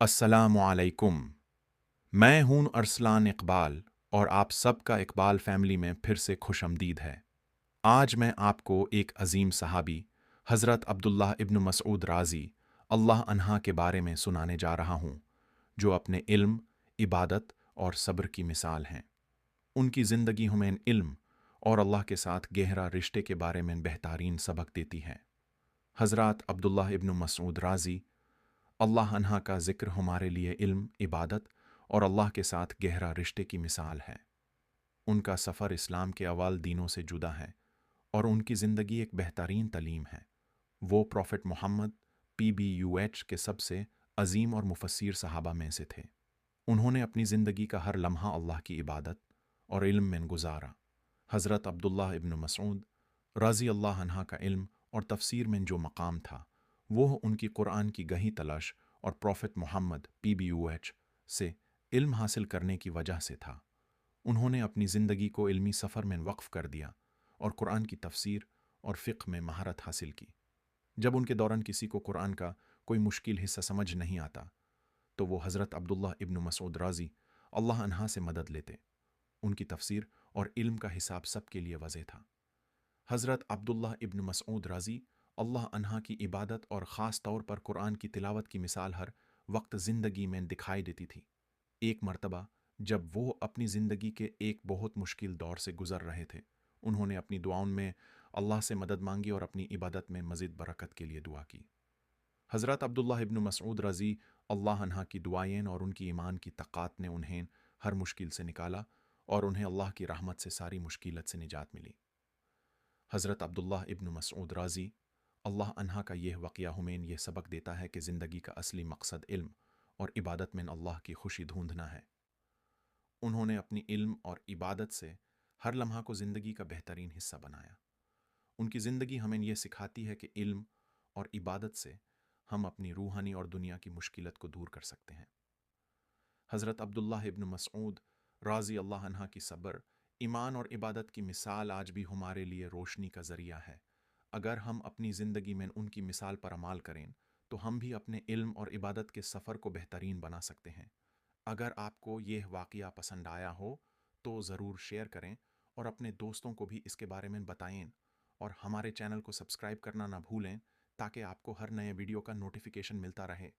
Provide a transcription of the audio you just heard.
अस्सलामु अलैकुम। मैं हूं अरसलान इकबाल और आप सबका इकबाल फैमिली में फिर से खुशमदीद है। आज मैं आपको एक अजीम सहाबी हज़रत अब्दुल्लाह इब्न मसऊद राज़ी अल्लाह अन्हा के बारे में सुनाने जा रहा हूं, जो अपने इल्म, इबादत और सब्र की मिसाल हैं। उनकी ज़िंदगी हमें इल्म और अल्लाह के साथ गहरा रिश्ते के बारे में बेहतरीन सबक देती है। हज़रत अब्दुल्लाह इब्न मसऊद राज़ी अल्लाह अन्हा का ज़िक्र हमारे लिए इल्म, इबादत और अल्लाह के साथ गहरा रिश्ते की मिसाल है। उनका सफ़र इस्लाम के अव्वल दीनों से जुदा है और उनकी ज़िंदगी एक बेहतरीन तलीम है। वो प्रॉफेट मोहम्मद PBUH के सबसे अजीम और मुफस्सिर सहाबा में से थे। उन्होंने अपनी ज़िंदगी का हर लम्हा अल्लाह की इबादत और इल्म में गुजारा। हज़रत अब्दुल्लाह इब्न मसऊद रज़ी अल्लाह अन्हा का इल्म और तफसीर में जो मकाम था, वो उनकी कुरान की गही तलाश और प्रॉफेट मोहम्मद PBUH से इल्म हासिल करने की वजह से था। उन्होंने अपनी ज़िंदगी को इल्मी सफ़र में वक्फ़ कर दिया और कुरान की तफसीर और फ़िक़्ह में महारत हासिल की। जब उनके दौरान किसी को कुरान का कोई मुश्किल हिस्सा समझ नहीं आता, तो वो हज़रत अब्दुल्लाह इब्न मसऊद राज़ी अल्लाह अन्हा से मदद लेते। उनकी तफसीर और इल्म का हिसाब सबके लिए वज़े था। हज़रत अब्दुल्लाह इब्न मसऊद राज़ी अल्लाह अन्हा की इबादत और ख़ास तौर पर कुरान की तिलावत की मिसाल हर वक्त ज़िंदगी में दिखाई देती थी। एक मर्तबा जब वो अपनी ज़िंदगी के एक बहुत मुश्किल दौर से गुज़र रहे थे, उन्होंने अपनी दुआओं में अल्लाह से मदद मांगी और अपनी इबादत में मज़ीद बरकत के लिए दुआ की। हज़रत अब्दुल्लाह इब्न मसऊद रज़ी अल्लाह अन्हा की दुआएं और उनकी ईमान की तक़ात ने उन्हें हर मुश्किल से निकाला और उन्हें अल्लाह की रहमत से सारी मुश्किलत से निजात मिली। हज़रत अब्दुल्लाह इब्न मसऊद राज़ी अल्लाह अन्हा का यह वाक़या हमें यह सबक देता है कि ज़िंदगी का असली मकसद इल्म और इबादत में अल्लाह की खुशी ढूंढना है। उन्होंने अपनी इल्म और इबादत से हर लम्हा को ज़िंदगी का बेहतरीन हिस्सा बनाया। उनकी ज़िंदगी हमें यह सिखाती है कि इल्म और इबादत से हम अपनी रूहानी और दुनिया की मुश्किलत को दूर कर सकते हैं। हज़रत अब्दुल्लाह इब्न मसऊद राज़ी अल्लाह अन्हा की सब्र, ईमान और इबादत की मिसाल आज भी हमारे लिए रोशनी का ज़रिया है। अगर हम अपनी ज़िंदगी में उनकी मिसाल पर अमाल करें, तो हम भी अपने इल्म और इबादत के सफ़र को बेहतरीन बना सकते हैं। अगर आपको यह वाक़या पसंद आया हो, तो ज़रूर शेयर करें और अपने दोस्तों को भी इसके बारे में बताएं और हमारे चैनल को सब्सक्राइब करना ना भूलें, ताकि आपको हर नए वीडियो का नोटिफिकेशन मिलता रहे।